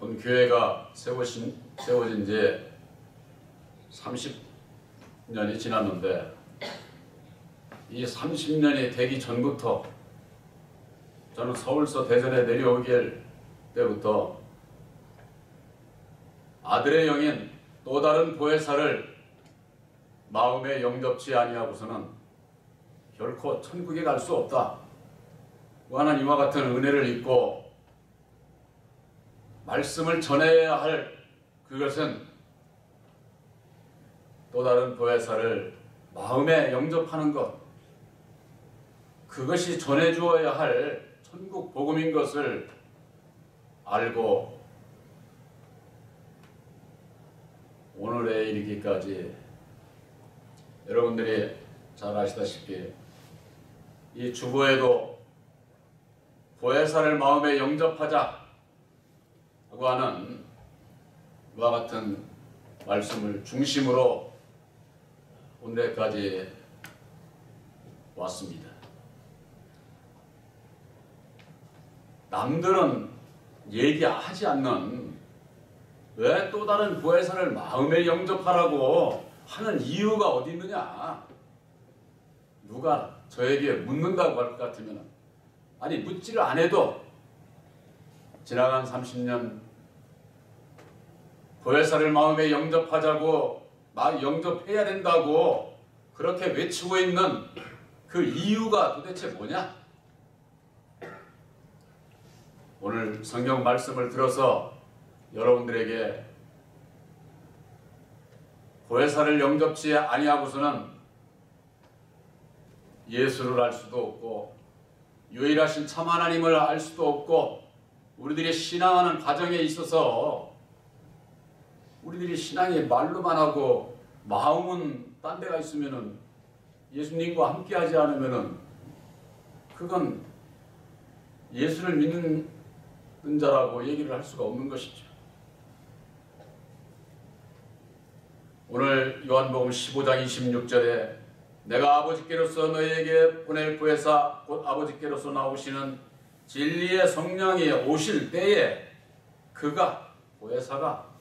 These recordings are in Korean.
본 교회가 세워진 지 30년이 지났는데 이 30년이 되기 전부터 저는 서울서 대전에 내려오길 때부터 아들의 영인 또 다른 보혜사를 마음에 영접치 아니하고서는 결코 천국에 갈 수 없다. 하는 이와 같은 은혜를 입고 말씀을 전해야 할 그것은 또 다른 보혜사를 마음에 영접하는 것, 그것이 전해주어야 할 천국 복음인 것을 알고 오늘에 이르기까지 여러분들이 잘 아시다시피 이 주보에도 보혜사를 마음에 영접하자 하고 하는 이와 같은 말씀을 중심으로 오늘까지 왔습니다. 남들은 얘기하지 않는 왜 또 다른 보혜사를 마음에 영접하라고 하는 이유가 어디 있느냐? 누가 저에게 묻는다고 할 것 같으면, 아니 묻지를 안 해도 지나간 30년 보혜사를 마음에 영접하자고 영접해야 된다고 그렇게 외치고 있는 그 이유가 도대체 뭐냐? 오늘 성경 말씀을 들어서 여러분들에게 보혜사를 영접치 아니하고서는 예수를 알 수도 없고 유일하신 참 하나님을 알 수도 없고 우리들이 신앙하는 과정에 있어서 우리들이 신앙이 말로만 하고 마음은 딴 데가 있으면은 예수님과 함께하지 않으면은 그건 예수를 믿는 자라고 얘기를 할 수가 없는 것이죠. 오늘 요한복음 15장 26절에 내가 아버지께로서 너희에게 보낼 보혜사 곧 아버지께로서 나오시는 진리의 성령이 오실 때에 그가 보혜사가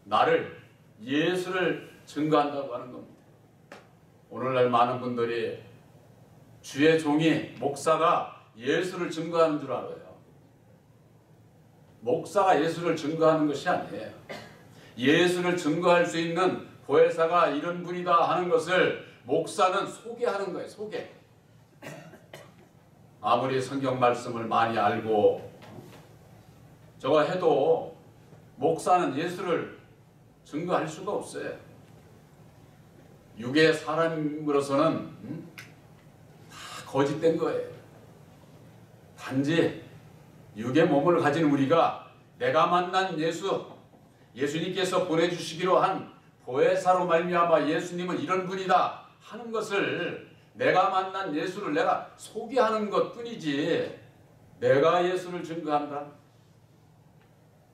나를 예수를 증거한다고 하는 겁니다. 오늘날 많은 분들이 주의 종이 목사가 예수를 증거하는 줄 알아요. 목사가 예수를 증거하는 것이 아니에요. 예수를 증거할 수 있는 보혜사가 이런 분이다 하는 것을 목사는 소개하는 거예요. 소개. 아무리 성경 말씀을 많이 알고 저거 해도 목사는 예수를 증거할 수가 없어요. 육의 사람으로서는 다 거짓된 거예요. 단지 육의 몸을 가진 우리가 내가 만난 예수님께서 보내주시기로 한 보혜사로 말미암아 예수님은 이런 분이다 하는 것을 내가 만난 예수를 내가 소개하는 것뿐이지 내가 예수를 증거한다?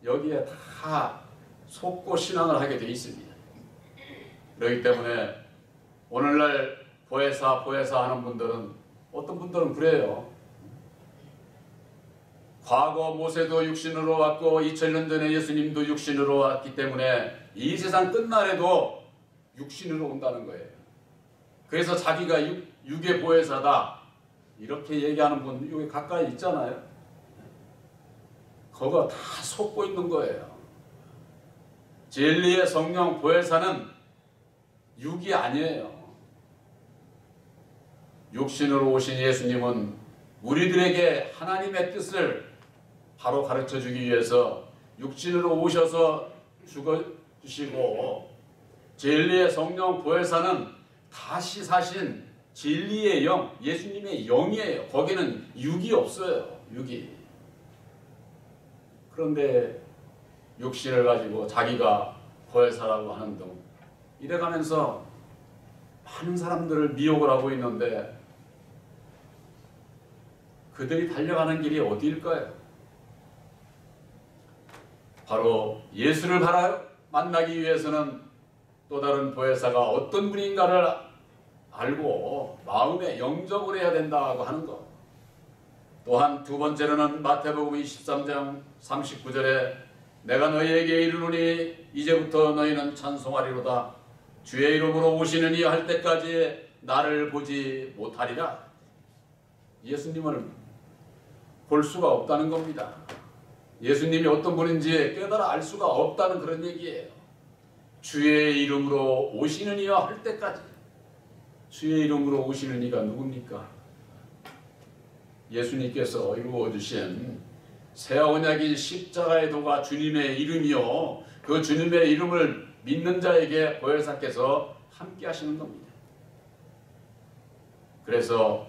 여기에 다 속고 신앙을 하게 돼 있습니다. 그렇기 때문에 오늘날 보혜사 하는 분들은 어떤 분들은 그래요. 과거 모세도 육신으로 왔고 2000년 전에 예수님도 육신으로 왔기 때문에 이 세상 끝날에도 육신으로 온다는 거예요. 그래서 자기가 육의 보혜사다 이렇게 얘기하는 분 여기 가까이 있잖아요. 그거 다 속고 있는 거예요. 진리의 성령 보혜사는 육이 아니에요. 육신으로 오신 예수님은 우리들에게 하나님의 뜻을 바로 가르쳐주기 위해서 육신으로 오셔서 죽어주시고 진리의 성령 보혜사는 다시 사신 진리의 영, 예수님의 영이에요. 거기는 육이 없어요. 육이. 그런데 육신을 가지고 자기가 보혜사라고 하는 등 이래가면서 많은 사람들을 미혹을 하고 있는데 그들이 달려가는 길이 어디일까요? 바로 예수를 만나기 위해서는 또 다른 보혜사가 어떤 분인가를 알고 마음에 영접을 해야 된다고 하는 것. 또한 두 번째로는 마태복음 23장 39절에 내가 너희에게 이르노니 이제부터 너희는 찬송하리로다. 주의 이름으로 오시는 이 할 때까지 나를 보지 못하리라. 예수님을 볼 수가 없다는 겁니다. 예수님이 어떤 분인지 깨달아 알 수가 없다는 그런 얘기예요. 주의 이름으로 오시는 이와 할 때까지. 주의 이름으로 오시는 이가 누굽니까? 예수님께서 이루어주신 새 언약인 십자가의 도가 주님의 이름이요, 그 주님의 이름을 믿는 자에게 보혜사께서 함께 하시는 겁니다. 그래서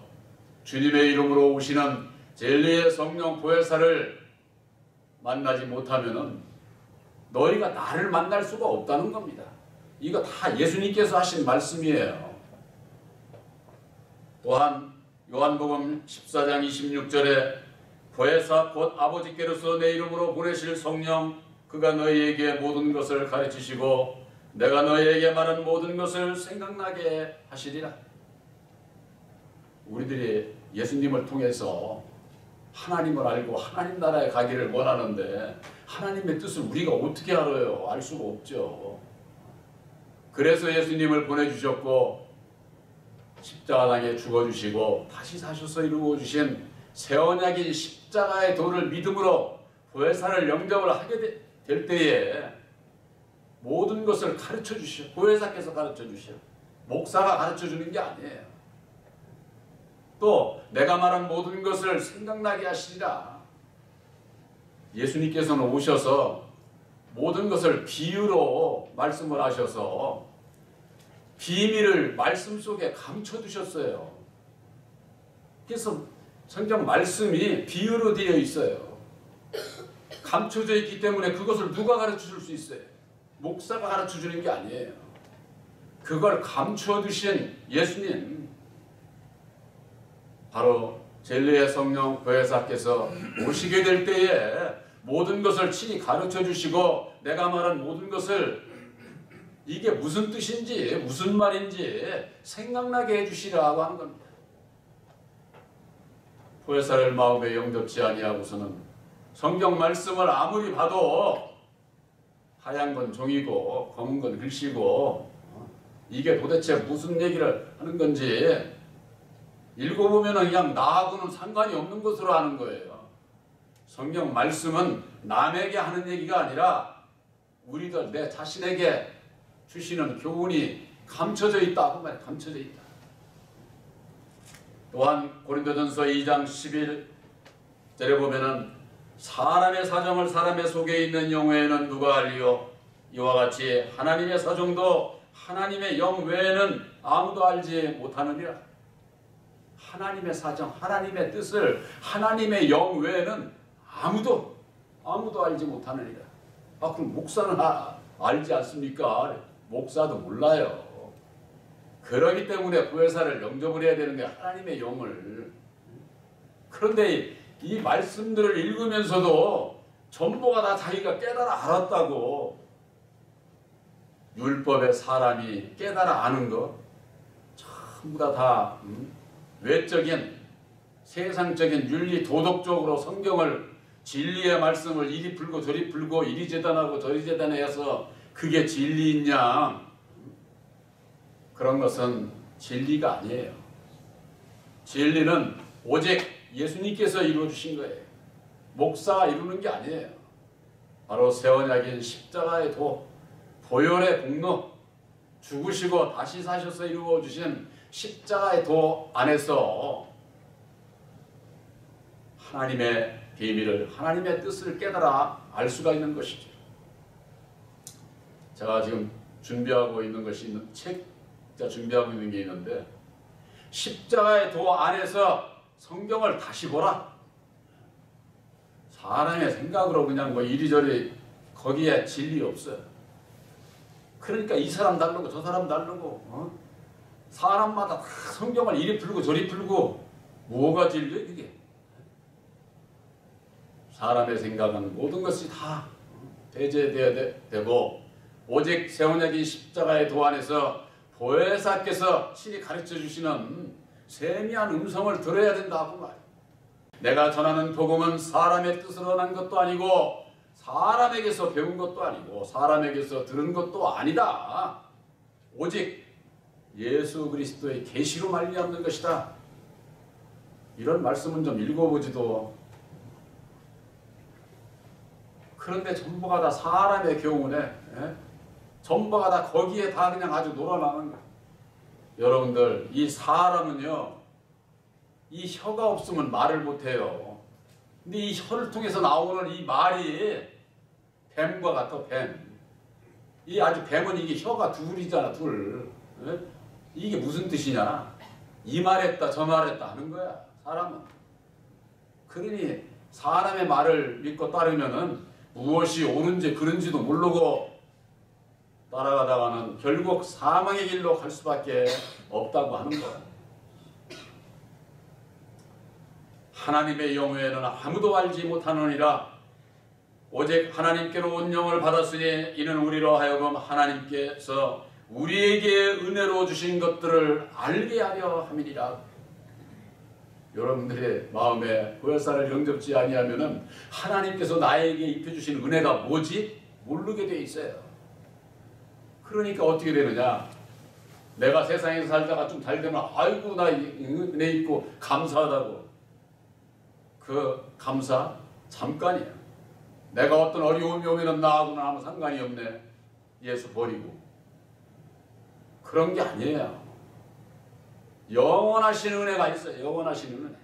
주님의 이름으로 오시는 진리의 성령 보혜사를 만나지 못하면은 너희가 나를 만날 수가 없다는 겁니다. 이거 다 예수님께서 하신 말씀이에요. 또한 요한복음 14장 26절에 보혜사 곧 아버지께로서 내 이름으로 보내실 성령 그가 너희에게 모든 것을 가르치시고 내가 너희에게 말한 모든 것을 생각나게 하시리라. 우리들이 예수님을 통해서 하나님을 알고 하나님 나라에 가기를 원하는데 하나님의 뜻을 우리가 어떻게 알아요? 알 수가 없죠. 그래서 예수님을 보내주셨고 십자가당에 죽어주시고 다시 사셔서 이루어주신 새 언약인 십자가의 도를 믿음으로 보혜사를 영접을 하게 될 때에 모든 것을 가르쳐 주시오. 보혜사께서 가르쳐 주시오. 목사가 가르쳐 주는 게 아니에요. 또 내가 말한 모든 것을 생각나게 하시리라. 예수님께서는 오셔서 모든 것을 비유로 말씀을 하셔서 비밀을 말씀 속에 감춰두셨어요. 그래서 성경 말씀이 비유로 되어 있어요. 감춰져 있기 때문에 그것을 누가 가르쳐 줄 수 있어요? 목사가 가르쳐 주는 게 아니에요. 그걸 감춰두신 예수님, 바로 진리의 성령 보혜사께서 오시게 될 때에 모든 것을 친히 가르쳐 주시고 내가 말한 모든 것을 이게 무슨 뜻인지 무슨 말인지 생각나게 해주시라고 하는 겁니다. 보혜사를 마음에 영접지 아니하고서는 성경 말씀을 아무리 봐도 하얀 건 종이고 검은 건 글씨고 이게 도대체 무슨 얘기를 하는 건지 읽어보면 그냥 나하고는 상관이 없는 것으로 하는 거예요. 성경 말씀은 남에게 하는 얘기가 아니라 우리들 내 자신에게 주시는 교훈이 감춰져 있다. 그 말이에요. 감춰져 있다. 또한 고린도전서 2장 11절에 보면은 사람의 사정을 사람의 속에 있는 영외에는 누가 알리요? 이와 같이 하나님의 사정도 하나님의 영 외에는 아무도 알지 못하느니라. 하나님의 사정, 하나님의 뜻을 하나님의 영 외에는 아무도 알지 못하느니라. 아, 그럼 목사는 알지 않습니까? 목사도 몰라요. 그러기 때문에 보혜사를 영접을 해야 되는 게 하나님의 영을. 그런데 이 말씀들을 읽으면서도 전부가 다 자기가 깨달아 알았다고. 율법의 사람이 깨달아 아는 것 전부 다 외적인 세상적인 윤리 도덕적으로 성경을 진리의 말씀을 이리 풀고 저리 풀고 이리 재단하고 저리 재단해서 그게 진리냐? 그런 것은 진리가 아니에요. 진리는 오직 예수님께서 이루어주신 거예요. 목사가 이루는 게 아니에요. 바로 새 언약인 십자가의 도, 보혈의 공로, 죽으시고 다시 사셔서 이루어주신 십자가의 도 안에서 하나님의 비밀을, 하나님의 뜻을 깨달아 알 수가 있는 것이죠. 제가 지금 준비하고 있는 것이 준비하고 있는 게 있는데 십자가의 도 안에서 성경을 다시 보라. 사람의 생각으로 그냥 뭐 이리저리 거기에 진리 없어요. 그러니까 이 사람 다르고 저 사람 다르고 사람마다 다 성경을 이리 풀고 저리 풀고 뭐가 진리예요 이게? 사람의 생각은 모든 것이 다 배제되어야 되고 오직 새 언약인 십자가의 도 안에서 보혜사께서 친히 가르쳐 주시는 세미한 음성을 들어야 된다고 말이에요. 내가 전하는 복음은 사람의 뜻으로 난 것도 아니고 사람에게서 배운 것도 아니고 사람에게서 들은 것도 아니다. 오직 예수 그리스도의 계시로 말미암는 것이다. 이런 말씀은 좀 읽어보지도. 그런데 전부가 다 사람의 교훈에 전부가 다 거기에 다 그냥 아주 놀아나는 거예요. 여러분들, 이 사람은요, 이 혀가 없으면 말을 못해요. 근데 이 혀를 통해서 나오는 이 말이 뱀과 같아, 뱀. 이 아주 뱀은 이게 혀가 둘이잖아, 둘. 이게 무슨 뜻이냐? 이 말했다, 저 말했다 하는 거야, 사람은. 그러니 사람의 말을 믿고 따르면은 무엇이 옳은지 그른지도 모르고 따라가다가는 결국 사망의 길로 갈 수밖에 없다고 하는 거야. 하나님의 영후에는 아무도 알지 못하느니라. 오직 하나님께로 온 영을 받았으니 이는 우리로 하여금 하나님께서 우리에게 은혜로 주신 것들을 알게 하려 함이니라. 여러분들의 마음에 보혈사를 영접지 아니하면은 하나님께서 나에게 입혀주신 은혜가 뭐지? 모르게 돼 있어요. 그러니까 어떻게 되느냐? 내가 세상에서 살다가 좀 잘 되면 아이고 나 은혜 있고 감사하다고. 그 감사 잠깐이야. 내가 어떤 어려움이 오면은 나하고는 아무 상관이 없네. 예수 버리고. 그런 게 아니에요. 영원하신 은혜가 있어요. 영원하신 은혜.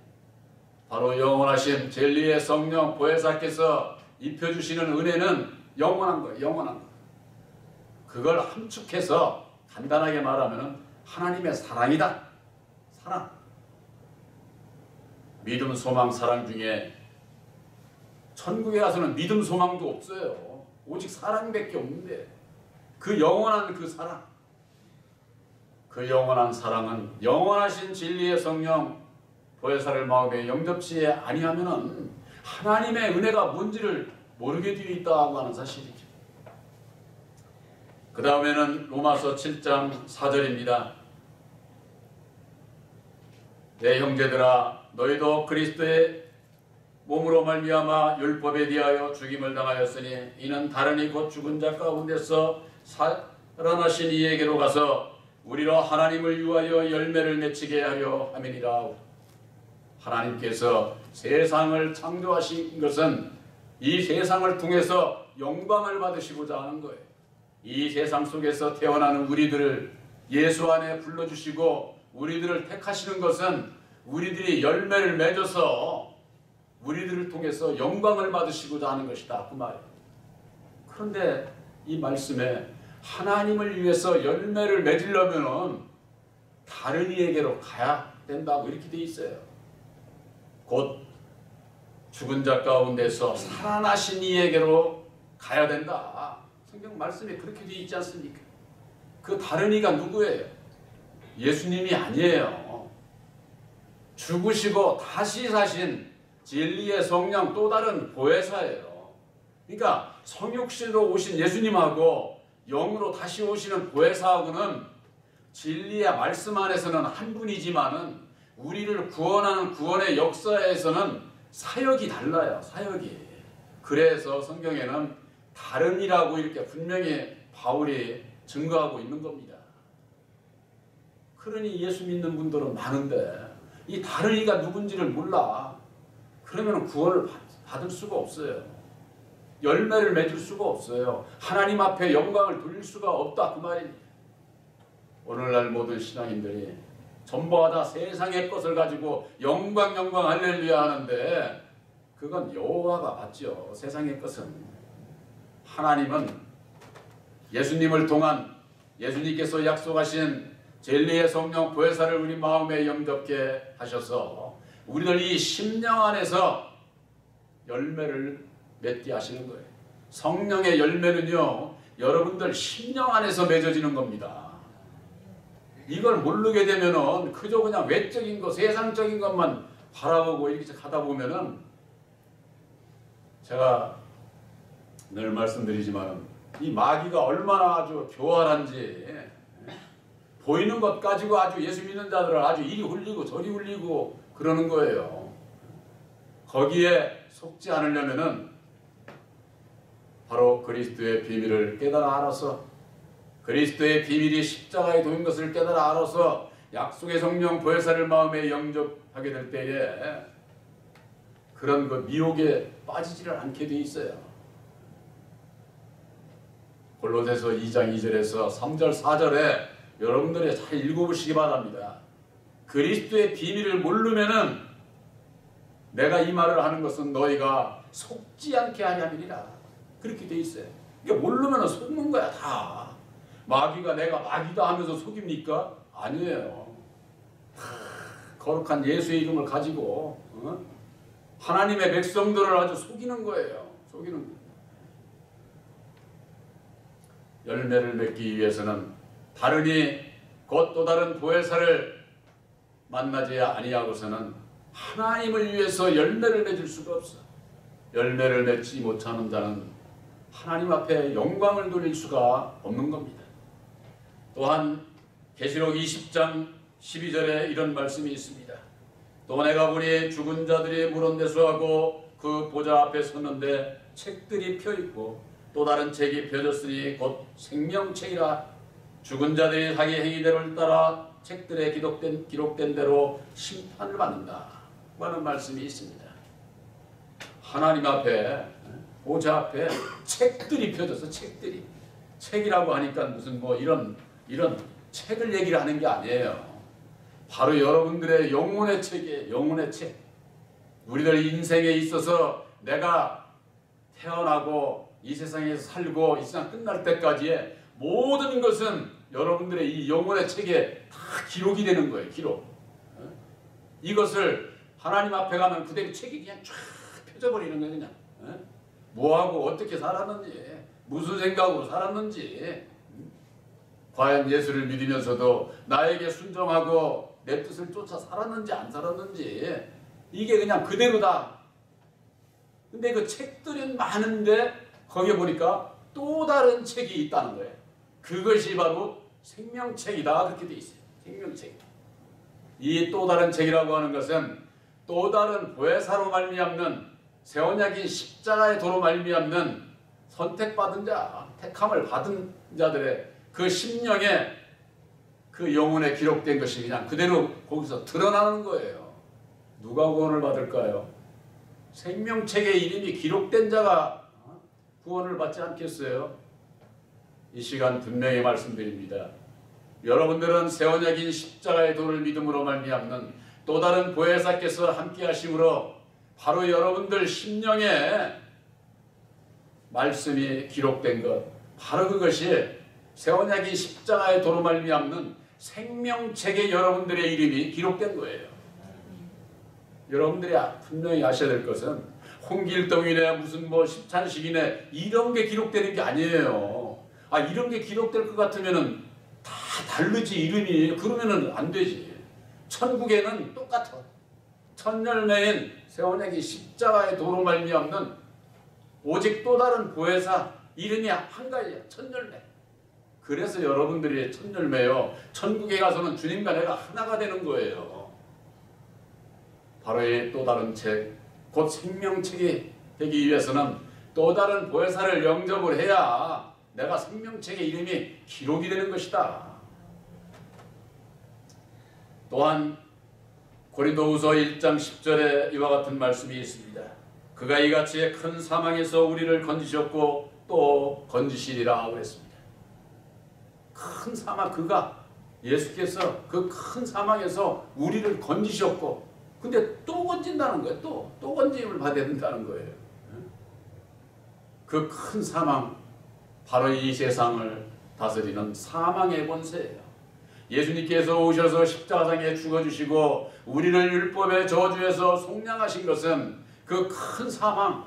바로 영원하신 진리의 성령 보혜사께서 입혀주시는 은혜는 영원한 거예요. 영원한 거. 그걸 함축해서 간단하게 말하면 하나님의 사랑이다. 사랑. 믿음, 소망, 사랑 중에 천국에 가서는 믿음, 소망도 없어요. 오직 사랑밖에 없는데 그 영원한 그 사랑, 그 영원한 사랑은 영원하신 진리의 성령 보혜사를 마음에 영접치 아니하면은 하나님의 은혜가 뭔지를 모르게 되어 있다고 하는 사실이죠. 그 다음에는 로마서 7장 4절입니다. 내 형제들아, 너희도 그리스도의 몸으로 말미암아 율법에 대하여 죽임을 당하였으니 이는 다른 이 곧 죽은 자 가운데서 살아나신 이에게로 가서 우리로 하나님을 위하여 열매를 맺히게 하려 함이니라. 하나님께서 세상을 창조하신 것은 이 세상을 통해서 영광을 받으시고자 하는 거예요. 이 세상 속에서 태어나는 우리들을 예수 안에 불러주시고 우리들을 택하시는 것은 우리들이 열매를 맺어서 우리들을 통해서 영광을 받으시고자 하는 것이다. 그 말이에요. 그런데 이 말씀에 하나님을 위해서 열매를 맺으려면 다른 이에게로 가야 된다고 이렇게 돼 있어요. 곧 죽은 자 가운데서 살아나신 이에게로 가야 된다. 성경 말씀에 그렇게 돼 있지 않습니까? 그 다른 이가 누구예요? 예수님이 아니에요. 죽으시고 다시 사신 진리의 성령 또 다른 보혜사예요. 그러니까 성육신으로 오신 예수님하고 영으로 다시 오시는 보혜사하고는 진리의 말씀 안에서는 한 분이지만은 우리를 구원하는 구원의 역사에서는 사역이 달라요. 사역이. 그래서 성경에는 다른이라고 이렇게 분명히 바울이 증거하고 있는 겁니다. 그러니 예수 믿는 분들은 많은데 이 다른 이가 누군지를 몰라. 그러면 구원을 받을 수가 없어요. 열매를 맺을 수가 없어요. 하나님 앞에 영광을 돌릴 수가 없다. 그 말입니다. 오늘날 모든 신앙인들이 전부가 다 세상의 것을 가지고 영광 할렐루야 하는데 그건 여호와가 받죠. 세상의 것은. 하나님은 예수님을 통한 예수님께서 약속하신 진리의 성령 보혜사를 우리 마음에 영접게 하셔서 우리들 이 심령 안에서 열매를 맺게 하시는 거예요. 성령의 열매는요, 여러분들 심령 안에서 맺어지는 겁니다. 이걸 모르게 되면은 그저 그냥 외적인 거, 세상적인 것만 바라보고 이렇게 가다 보면은 제가 늘 말씀드리지만 이 마귀가 얼마나 아주 교활한지 보이는 것 가지고 아주 예수 믿는 자들을 아주 이리 hul리고 저리 hul리고 그러는 거예요. 거기에 속지 않으려면은 바로 그리스도의 비밀을 깨달아 알아서, 그리스도의 비밀이 십자가에 도인 것을 깨달아 알아서 약속의 성령 보혜사를 마음에 영접하게 될 때에 그런 그 미혹에 빠지지를 않게 돼 있어요. 골로새서 2장 2절에서 3절 4절에 여러분들이 잘 읽어보시기 바랍니다. 그리스도의 비밀을 모르면은 내가 이 말을 하는 것은 너희가 속지 않게 하려 함이니라. 그렇게 돼 있어요. 이게 모르면 속는 거야 다. 마귀가 내가 마귀다 하면서 속입니까? 아니에요. 거룩한 예수의 이름을 가지고 하나님의 백성들을 아주 속이는 거예요. 속이는 거예요. 열매를 맺기 위해서는 다르니 곧 또 다른 보혜사를 만나지 아니하고서는 하나님을 위해서 열매를 맺을 수가 없어. 열매를 맺지 못하는 자는 하나님 앞에 영광을 돌릴 수가 없는 겁니다. 또한 계시록 20장 12절에 이런 말씀이 있습니다. 또 내가 보니 죽은 자들이 물원대수하고 그 보좌 앞에 섰는데 책들이 펴있고 또 다른 책이 펴졌으니 곧 생명책이라. 죽은 자들이 자기 행위대로를 따라 책들에 기록된 대로 심판을 받는다 하는 말씀이 있습니다. 하나님 앞에 보좌 앞에 책들이 펴져서 책들이, 책이라고 하니까 무슨 뭐 이런 책을 얘기를 하는 게 아니에요. 바로 여러분들의 영혼의 책이에요. 영혼의 책. 우리들 인생에 있어서 내가 태어나고 이 세상에서 살고 이 세상 끝날 때까지의 모든 것은 여러분들의 이 영혼의 책에 다 기록이 되는 거예요. 기록. 이것을 하나님 앞에 가면 그대로 책이 그냥 쫙 펴져버리는 거예요. 그냥. 뭐하고 어떻게 살았는지, 무슨 생각으로 살았는지, 과연 예수를 믿으면서도 나에게 순종하고 내 뜻을 쫓아 살았는지 안 살았는지, 이게 그냥 그대로다. 근데 그 책들은 많은데 거기에 보니까 또 다른 책이 있다는 거예요. 그것이 바로 생명책이다. 그렇게 돼 있어요. 생명책. 이 또 다른 책이라고 하는 것은 또 다른 보혜사로 말미암는 새 언약인 십자가의 도로 말미암는 선택받은 자, 택함을 받은 자들의 그 심령에 그 영혼에 기록된 것이 그냥 그대로 거기서 드러나는 거예요. 누가 구원을 받을까요? 생명책에 이름이 기록된 자가 구원을 받지 않겠어요? 이 시간 분명히 말씀드립니다. 여러분들은 새 언약인 십자가의 도를 믿음으로 말미암는 또 다른 보혜사께서 함께 하심으로 바로 여러분들 심령에 말씀이 기록된 것, 바로 그것이 새 언약인 십자가의 도로 말미암는 생명책에 여러분들의 이름이 기록된 거예요. 여러분들이 분명히 아셔야 될 것은 홍길동이네 무슨 뭐 십찬식이네 이런 게 기록되는 게 아니에요. 이런 게 기록될 것 같으면은 다 다르지 이름이. 그러면은 안 되지. 천국에는 똑같아. 천열매인 새 언약이 십자가의 도로 말미암는 오직 또 다른 보혜사 이름이 한 가지야. 천열매. 그래서 여러분들이 천열매요. 천국에 가서는 주님과 내가 하나가 되는 거예요. 바로 이 또 다른 책, 곧 생명책이 되기 위해서는 또 다른 보혜사를 영접을 해야 내가 생명책의 이름이 기록이 되는 것이다. 또한 고린도후서 1장 10절에 이와 같은 말씀이 있습니다. 그가 이같이 큰 사망에서 우리를 건지셨고 또 건지시리라 그랬습니다. 큰 사망, 그가 예수께서 그 큰 사망에서 우리를 건지셨고 근데 또 건진다는 거예요. 또 건짐을 받아야 된다는 거예요. 그 큰 사망, 바로 이 세상을 다스리는 사망의 권세예요. 예수님께서 오셔서 십자가상에 죽어주시고 우리를 율법의 저주에서 속량하신 것은 그 큰 사망,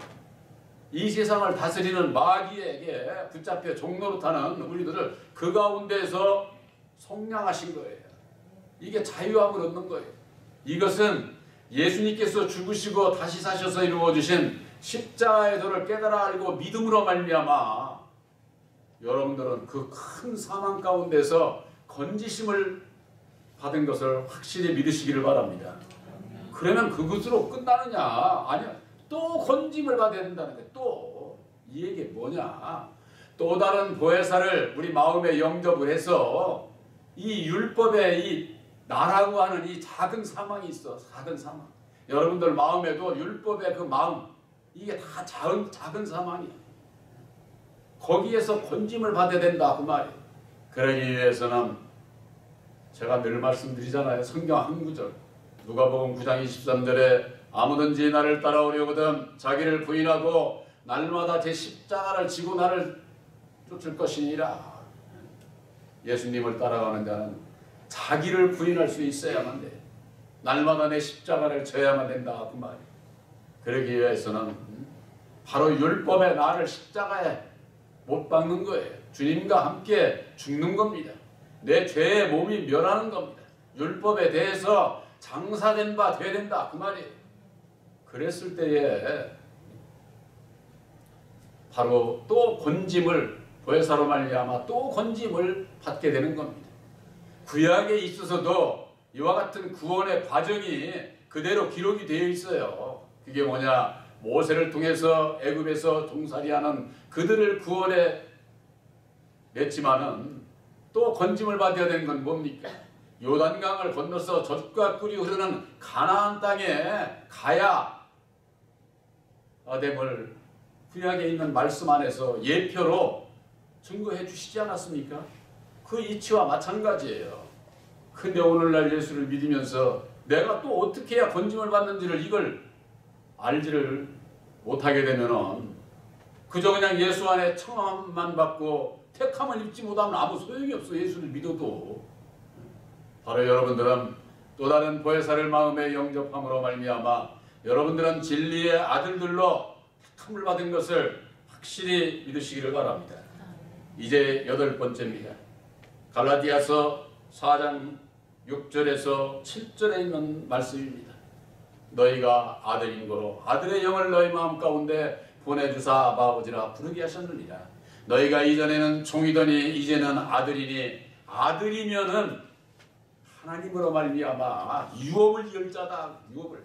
이 세상을 다스리는 마귀에게 붙잡혀 종노릇하는 우리들을 그 가운데서 속량하신 거예요. 이게 자유함을 얻는 거예요. 이것은 예수님께서 죽으시고 다시 사셔서 이루어주신 십자가의 도를 깨달아 알고 믿음으로 말미암아 여러분들은 그 큰 사망 가운데서 건지심을 받은 것을 확실히 믿으시기를 바랍니다. 그러면 그것으로 끝나느냐? 아니야. 또 건짐을 받아야 된다는 거예요. 또 이 얘기 뭐냐? 또 다른 보혜사를 우리 마음에 영접을 해서 이 율법의 이 나라고 하는 이 작은 사망이 있어. 작은 사망. 여러분들 마음에도 율법의 그 마음, 이게 다 작은 사망이야. 거기에서 건짐을 받아야 된다 그 말이에요. 그러기 위해서는 제가 늘 말씀드리잖아요. 성경 한 구절, 누가복음 9장 23절에 아무든지 나를 따라오려거든 자기를 부인하고 날마다 제 십자가를 지고 나를 쫓을 것이니라. 예수님을 따라가는 자는 자기를 부인할 수 있어야만 돼. 날마다 내 십자가를 져야만 된다 그 말이에요. 그러기 위해서는 바로 율법의 나를 십자가에 못 박는 거예요. 주님과 함께 죽는 겁니다. 내 죄의 몸이 멸하는 겁니다. 율법에 대해서 장사된 바 돼야 된다 그 말이에요. 그랬을 때에 바로 또 건짐을 보혜사로 말미암아 또 건짐을 받게 되는 겁니다. 구약에 있어서도 이와 같은 구원의 과정이 그대로 기록이 되어 있어요. 그게 뭐냐? 모세를 통해서 애굽에서 종살이하는 그들을 구원해 냈지만은 또 건짐을 받아야 되는 건 뭡니까? 요단강을 건너서 젖과 꿀이 흐르는 가나안 땅에 가야 아됨을 구약에 있는 말씀 안에서 예표로 증거해 주시지 않았습니까? 그 이치와 마찬가지예요. 근데 오늘날 예수를 믿으면서 내가 또 어떻게 해야 건짐을 받는지를 이걸 알지를 못하게 되면은 그저 그냥 예수 안에 청함만 받고 택함을 입지 못하면 아무 소용이 없어. 예수를 믿어도. 바로 여러분들은 또 다른 보혜사를 마음에 영접함으로 말미암아 여러분들은 진리의 아들들로 택함을 받은 것을 확실히 믿으시기를 바랍니다. 이제 8번째입니다. 갈라디아서 4장 6절에서 7절에 있는 말씀입니다. 너희가 아들인 거로 아들의 영을 너희 마음 가운데 보내주사 아바 아버지라 부르게 하셨느니라. 너희가 이전에는 종이더니 이제는 아들이니 아들이면은 하나님으로 말미암아 유업을 이을 자다. 유업을.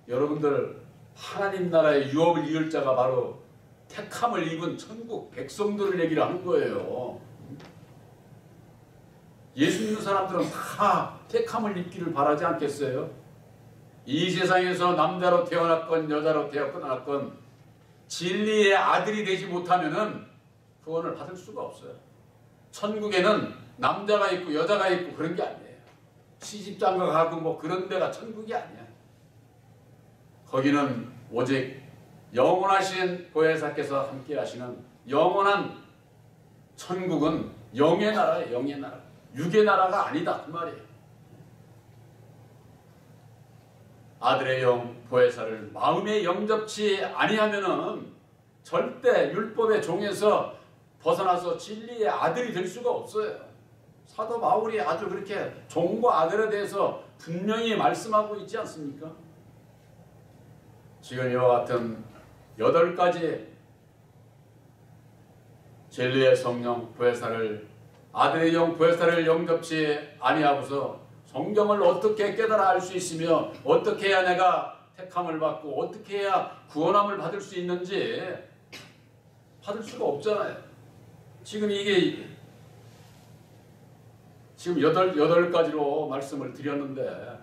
여러분들 하나님 나라의 유업을 이을 자가 바로 택함을 입은 천국 백성들을 얘기를 하는 거예요. 예수 믿는 사람들은 다 택함을 입기를 바라지 않겠어요? 이 세상에서 남자로 태어났건 여자로 태어났건 진리의 아들이 되지 못하면은 구원을 받을 수가 없어요. 천국에는 남자가 있고 여자가 있고 그런 게 아니에요. 시집장가 가고 뭐 그런 데가 천국이 아니야. 거기는 오직 영원하신 보혜사께서 함께 하시는 영원한 천국은 영의 나라예요. 영의 나라. 육의 나라가 아니다 그 말이에요. 아들의 영 보혜사를 마음에 영접치 아니하면은 절대 율법의 종에서 벗어나서 진리의 아들이 될 수가 없어요. 사도 바울이 아주 그렇게 종과 아들에 대해서 분명히 말씀하고 있지 않습니까? 지금 이와 같은 8가지 진리의 성령 보혜사를 아들의 영 보혜사를 영접치 아니하고서 성경을 어떻게 깨달아 알 수 있으며 어떻게 해야 내가 택함을 받고 어떻게 해야 구원함을 받을 수 있는지 받을 수가 없잖아요. 지금 이게 지금 8가지로 말씀을 드렸는데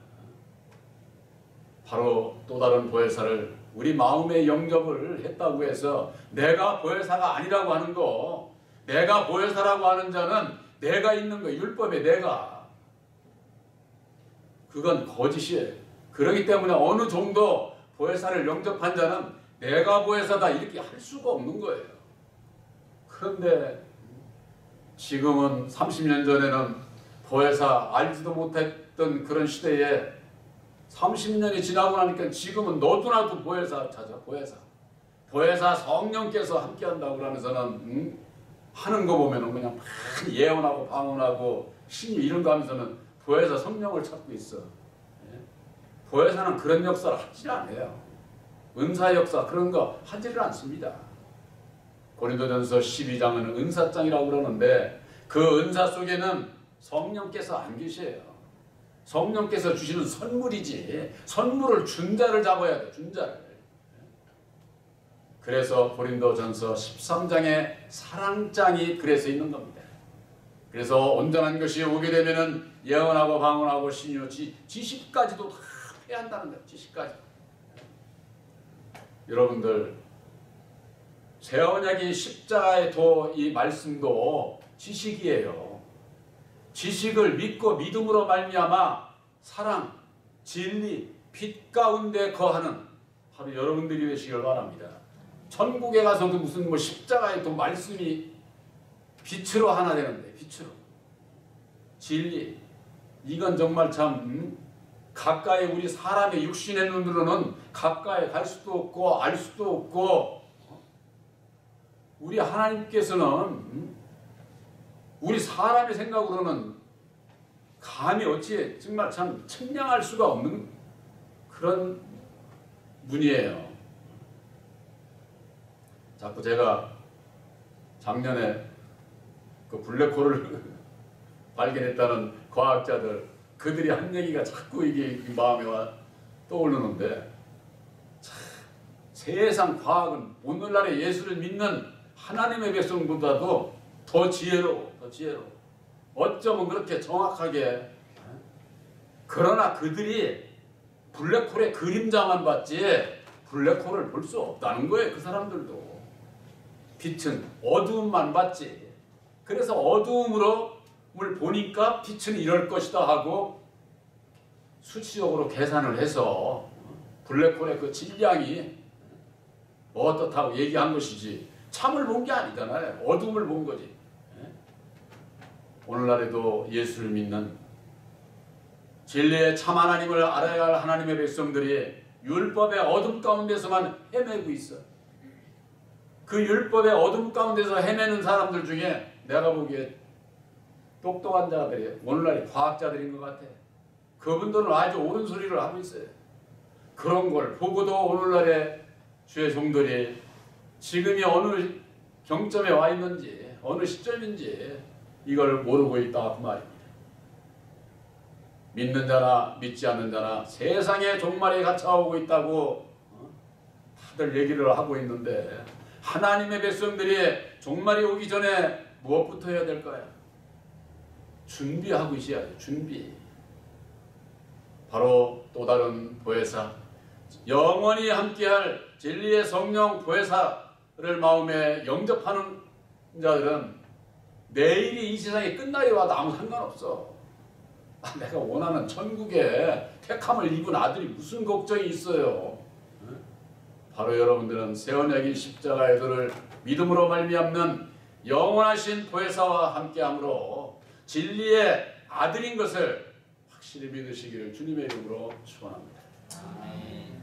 바로 또 다른 보혜사를 우리 마음의 영접을 했다고 해서 내가 보혜사가 아니라고 하는 거, 내가 보혜사라고 하는 자는 내가 있는 거, 율법에 내가, 그건 거짓이에요. 그렇기 때문에 어느 정도 보혜사를 영접한 자는 내가 보혜사다 이렇게 할 수가 없는 거예요. 그런데 지금은 30년 전에는 보혜사 알지도 못했던 그런 시대에 30년이 지나고 나니까 지금은 너도나도 보혜사 찾아. 보혜사 성령께서 함께 한다고 그러면서는 하는 거 보면은 그냥 막 예언하고 방언하고 신이 이런 거 하면서는 보혜사 성령을 찾고 있어. 보혜사는 그런 역사를 하지 않아요. 은사 역사 그런 거 하지를 않습니다. 고린도전서 12장은 은사장이라고 그러는데 그 은사 속에는 성령께서 안 계세요. 성령께서 주시는 선물이지 선물을 준 자를 잡아야 돼. 준 자를. 그래서 고린도전서 13장의 사랑장이 그래서 있는 겁니다. 그래서 온전한 것이 오게 되면은 예언하고 방언하고 신유, 지식까지도 다 해야 한다는 거예요. 지식까지. 여러분들 새 언약인 십자가의 도 이 말씀도 지식이에요. 지식을 믿고 믿음으로 말미암아 사랑, 진리, 빛 가운데 거하는 하루 여러분들이 되시길 바랍니다. 천국에 가서도 무슨 뭐 십자가의 도 말씀이 빛으로 하나 되는데, 빛으로 진리, 이건 정말 참 가까이 우리 사람의 육신의 눈으로는 가까이 갈 수도 없고 알 수도 없고, 우리 하나님께서는 우리 사람의 생각으로는 감히 어찌 정말 참 측량할 수가 없는 그런 분이에요. 자꾸 제가 작년에 그 블랙홀을 발견했다는 과학자들, 그들이 한 얘기가 자꾸 이게 마음에 떠오르는데, 참, 세상 과학은 오늘날의 예수를 믿는 하나님의 백성보다도 더 지혜로워. 어쩌면 그렇게 정확하게. 그러나 그들이 블랙홀의 그림자만 봤지 블랙홀을 볼 수 없다는 거예요. 그 사람들도. 빛은 어두움만 봤지. 그래서 어두움을 보니까 빛은 이럴 것이다 하고 수치적으로 계산을 해서 블랙홀의 그 질량이 어떻다고 얘기한 것이지 참을 본 게 아니잖아요. 어둠을 본 거지. 오늘날에도 예수를 믿는 진리의 참 하나님을 알아야 할 하나님의 백성들이 율법의 어둠 가운데서만 헤매고 있어. 그 율법의 어둠 가운데서 헤매는 사람들 중에 내가 보기에 똑똑한 자들이 오늘날의 과학자들인 것 같아. 그분들은 아주 옳은 소리를 하고 있어요. 그런 걸 보고도 오늘날의 주의 종들이 지금이 어느 경점에 와 있는지, 어느 시점인지 이걸 모르고 있다 그 말입니다. 믿는 자나 믿지 않는 자나 세상의 종말이 갇혀오고 있다고 다들 얘기를 하고 있는데, 하나님의 백성들이 종말이 오기 전에 무엇부터 해야 될까요? 준비하고 있어야죠. 준비. 바로 또 다른 보혜사, 영원히 함께할 진리의 성령 보혜사를 마음에 영접하는 자들은 내일이 이 세상에 끝날이 와도 아무 상관없어. 내가 원하는 천국에 택함을 입은 아들이 무슨 걱정이 있어요. 바로 여러분들은 새 언약인 십자가의 도를 믿음으로 말미암는 영원하신 보혜사와 함께함으로 진리의 아들인 것을 확실히 믿으시기를 주님의 이름으로 축원합니다. 아멘.